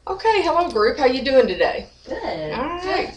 Okay, hello group. How you doing today? Good. All right.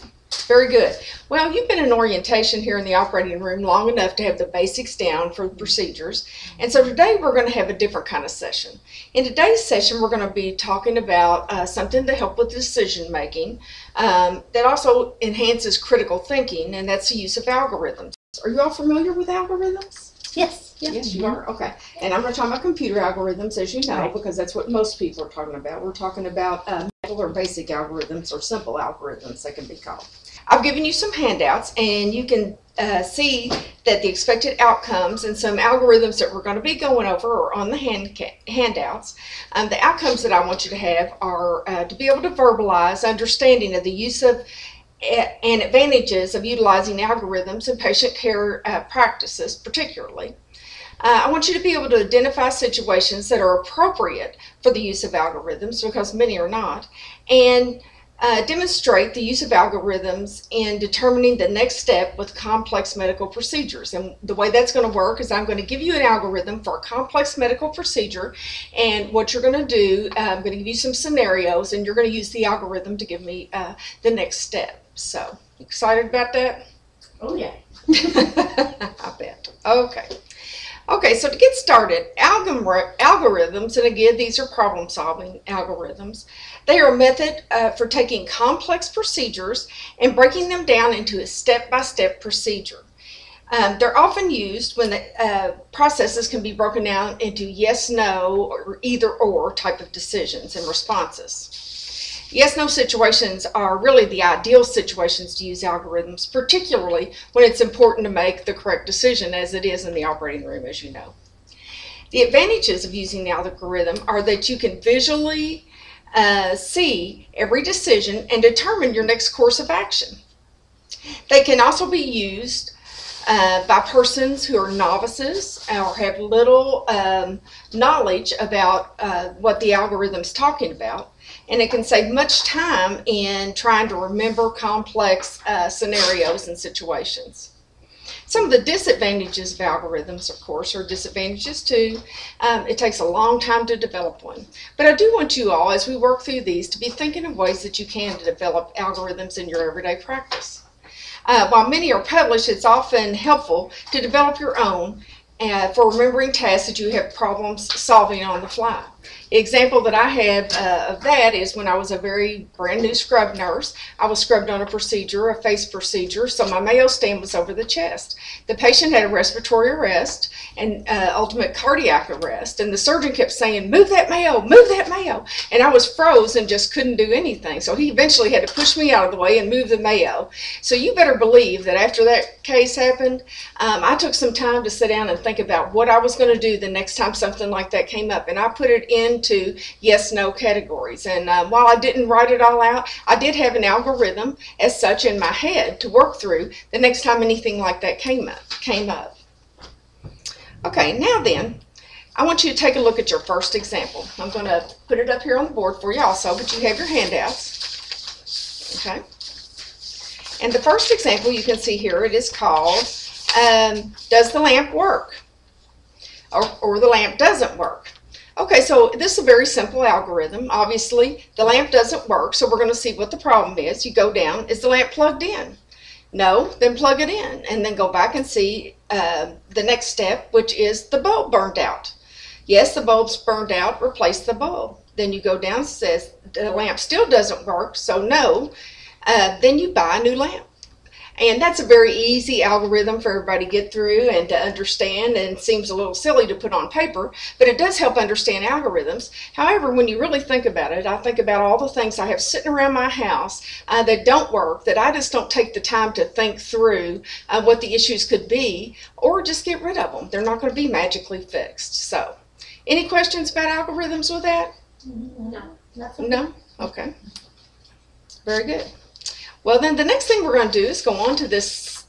Very good. Well, you've been in orientation here in the operating room long enough to have the basics down for the procedures. And so today we're going to have a different kind of session. In today's session, we're going to be talking about something to help with decision making that also enhances critical thinking, and that's the use of algorithms. Are you all familiar with algorithms? Yes. Yes, you are? Okay. And I'm going to talk about computer algorithms, as you know, Right. because that's what most people are talking about. We're talking about or basic algorithms or simple algorithms, they can be called. I've given you some handouts, and you can see that the expected outcomes and some algorithms that we're going to be going over are on the handouts. The outcomes that I want you to have are to be able to verbalize understanding of the use of and advantages of utilizing algorithms in patient care practices, particularly. I want you to be able to identify situations that are appropriate for the use of algorithms, because many are not, and demonstrate the use of algorithms in determining the next step with complex medical procedures. And the way that's going to work is I'm going to give you an algorithm for a complex medical procedure, and what you're going to do, I'm going to give you some scenarios, and you're going to use the algorithm to give me the next step. So, excited about that? Oh yeah. I bet. Okay, so to get started, algorithms, and again, these are problem-solving algorithms, they are a method for taking complex procedures and breaking them down into a step-by-step procedure. They're often used when the processes can be broken down into yes, no, or either or type of decisions and responses. Yes-no situations are really the ideal situations to use algorithms, particularly when it's important to make the correct decision, as it is in the operating room, as you know. The advantages of using the algorithm are that you can visually see every decision and determine your next course of action. They can also be used by persons who are novices or have little knowledge about what the algorithm's talking about. And it can save much time in trying to remember complex scenarios and situations. Some of the disadvantages of algorithms, of course, are disadvantages too. It takes a long time to develop one. But I do want you all, as we work through these, to be thinking of ways that you can develop algorithms in your everyday practice. While many are published, it's often helpful to develop your own for remembering tasks that you have problems solving on the fly. The example that I have of that is when I was a very brand new scrub nurse. I was scrubbed on a procedure, a face procedure, so my Mayo stand was over the chest. The patient had a respiratory arrest and ultimate cardiac arrest, and the surgeon kept saying, "Move that Mayo, move that Mayo," and I was froze and just couldn't do anything. So he eventually had to push me out of the way and move the Mayo. So you better believe that after that case happened, I took some time to sit down and think about what I was going to do the next time something like that came up, and I put it into yes-no categories. And while I didn't write it all out, I did have an algorithm as such in my head to work through the next time anything like that came up. Okay, now then, I want you to take a look at your first example. I'm going to put it up here on the board for you also, but you have your handouts. Okay. And the first example you can see here, it is called, does the lamp work? Or the lamp doesn't work. Okay, so this is a very simple algorithm. Obviously, the lamp doesn't work, so we're going to see what the problem is. You go down, is the lamp plugged in? No, then plug it in, and then go back and see the next step, which is the bulb burned out. Yes, the bulb's burned out, replace the bulb. Then you go down, says the lamp still doesn't work, so no. Then you buy a new lamp. And that's a very easy algorithm for everybody to get through and to understand, and seems a little silly to put on paper, but it does help understand algorithms. However, when you really think about it, I think about all the things I have sitting around my house that don't work, that I just don't take the time to think through what the issues could be, or just get rid of them. They're not going to be magically fixed. So, any questions about algorithms with that? No. No? Okay. Very good. Well, then the next thing we're going to do is go on to this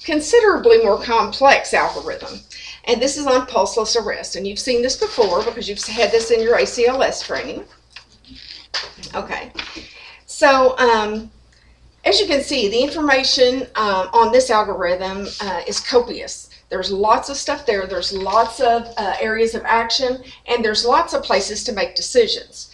considerably more complex algorithm. And this is on pulseless arrest. And you've seen this before because you've had this in your ACLS training. Okay. So, as you can see, the information on this algorithm is copious. There's lots of stuff there. There's lots of areas of action, and there's lots of places to make decisions.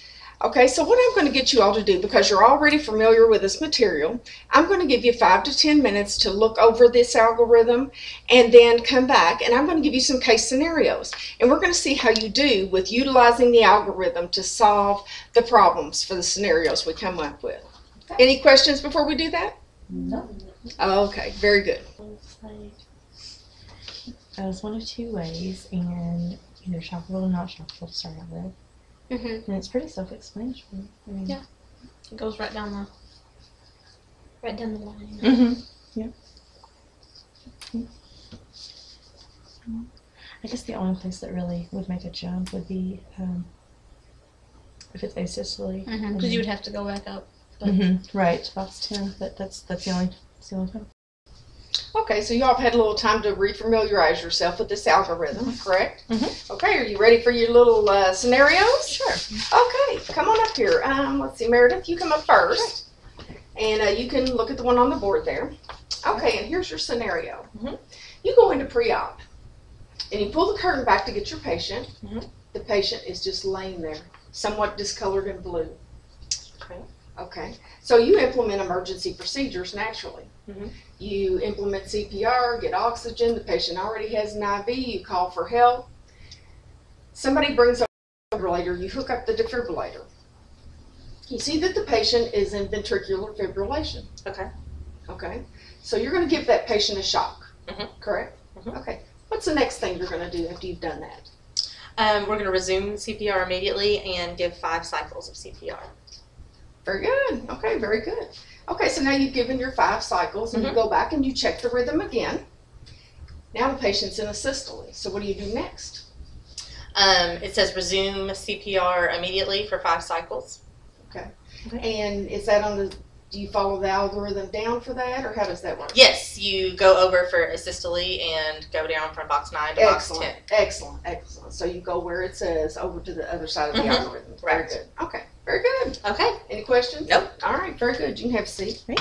Okay, so what I'm going to get you all to do, because you're already familiar with this material, I'm going to give you 5 to 10 minutes to look over this algorithm and then come back, and I'm going to give you some case scenarios. And we're going to see how you do with utilizing the algorithm to solve the problems for the scenarios we come up with. Okay. Any questions before we do that? No. Okay, very good. There's one of two ways, and either shoppable or not shoppable to start out with. And it's pretty self-explanatory. I mean, yeah, it goes right down the line. Yeah. I guess the only place that really would make a jump would be if it's asystole. Because you would have to go back up. But Right, box 10. But that's the only thing. Okay, so y'all have had a little time to refamiliarize yourself with this algorithm, correct? Okay, are you ready for your little scenarios? Sure. Okay, come on up here. Let's see, Meredith, you come up first. And you can look at the one on the board there. Okay, and here's your scenario. You go into pre-op, and you pull the curtain back to get your patient. The patient is just laying there, somewhat discolored in blue. Okay, so you implement emergency procedures naturally. You implement CPR, get oxygen, the patient already has an IV, you call for help. Somebody brings up a defibrillator, you hook up the defibrillator. You see that the patient is in ventricular fibrillation. Okay, so you're going to give that patient a shock, correct? Okay, what's the next thing you're going to do after you've done that? We're going to resume CPR immediately and give 5 cycles of CPR. Very good. Okay, very good. Okay, so now you've given your 5 cycles, and you go back and you check the rhythm again. Now the patient's in a systole. So what do you do next? It says resume CPR immediately for 5 cycles. Okay. And is that on the, do you follow the algorithm down for that, or how does that work? Yes, you go over for asystole and go down from box 9 to box 10. Excellent. So you go where it says over to the other side of the algorithm. Very good. Okay, very good. Okay. Any questions? Nope. All right, very good. You can have a seat. Great.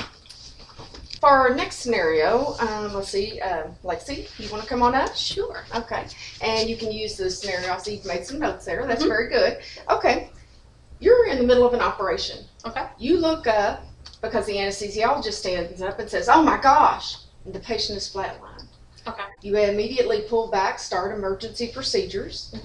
For our next scenario, let's see, Lexi, you want to come on up? Sure. Okay, and you can use the scenario. I see you've made some notes there. That's very good. Okay, you're in the middle of an operation. Okay. You look up because the anesthesiologist stands up and says, "Oh my gosh," and the patient is flatlined. Okay. You immediately pull back, start emergency procedures,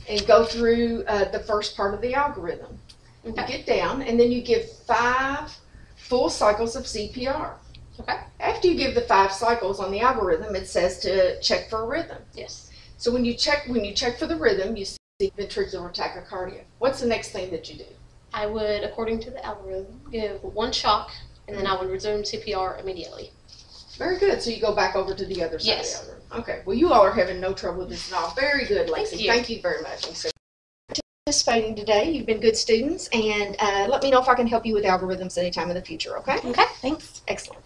and go through the first part of the algorithm. You get down, and then you give 5 full cycles of CPR. Okay. After you give the 5 cycles on the algorithm, it says to check for a rhythm. Yes. So when you check for the rhythm, you see ventricular tachycardia. What's the next thing that you do? I would, according to the algorithm, give 1 shock, and then I would resume CPR immediately. Very good. So you go back over to the other side Yes. of the algorithm. Okay. Well, you all are having no trouble with this at all. Very good, Lexi. Thank you. Very much. And so, participating today, you've been good students, and let me know if I can help you with algorithms anytime in the future, okay? Okay, thanks. Excellent.